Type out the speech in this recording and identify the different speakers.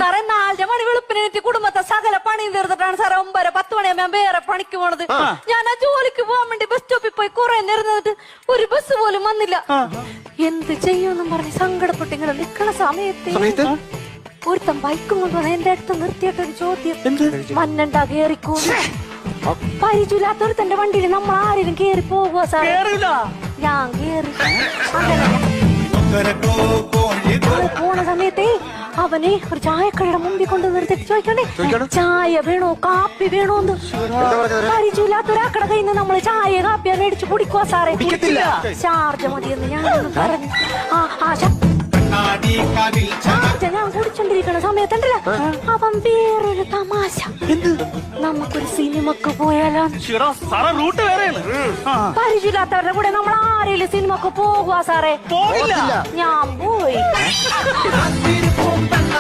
Speaker 1: സാറേ 4 മണി വെളുപ്പിനെത്തി കുടുംബത്തെ സകല പണിയും തീർത്തിട്ടാണ് സാറേ 9-10 മണിയാകുമ്പോ ഞാൻ വേറെ പണിക്ക് പോണത്. ഞാൻ ആ ജോലിക്ക് പോകാൻ വേണ്ടി ബസ് സ്റ്റോപ്പിൽ പോയി കുറെ നേരം നിന്നിട്ട് ഒരു ബസ് പോലും വന്നില്ല. എന്ത് ചെയ്യുമെന്നും പറഞ്ഞ് സങ്കടപ്പെട്ട് ഇങ്ങനെ നിക്കണ സമയത്ത് ഒരുത്തൻ ബൈക്കും കൊണ്ടുവന്ന് എന്റെ അടുത്ത് നിർത്തിയിട്ടൊരു ചോദ്യം, മഞ്ഞണ്ടാ കേറിക്കോ? പരിചയമില്ലാത്തൊരുത്തന്റെ വണ്ടിയിൽ നമ്മൾ ആരെങ്കിലും കേറി പോകുക സാറേ? ഞാൻ കേറി. പോണ സമയത്തേ അവനെ ഒരു ചായക്കടയുടെ മുമ്പിൽ കൊണ്ട് നിർത്തിട്ട് ചോദിക്കണ്ടേ, ചായ വേണോ കാപ്പി വേണോന്ന്? പരിചയമില്ലാത്ത ഒരാക്കടെ കയ്യിൽ നിന്ന് നമ്മള് ചായ കാപ്പിയാ മേടിച്ച് കുടിക്കുക സാറേ. ചാർജ് മതിയെന്ന് ഞാനൊന്ന് പറഞ്ഞു. ഞാൻ കുടിച്ചോണ്ടിരിക്കണ സമയത്തുണ്ടല്ലോ അവൻ വേറൊരു തമാശ, നമുക്കൊരു സിനിമക്ക് പോയാലോ? പരിചയമില്ലാത്തവരുടെ കൂടെ നമ്മൾ ആരെങ്കിലും സിനിമക്ക് പോകുക സാറേ? ഞാൻ പോയി.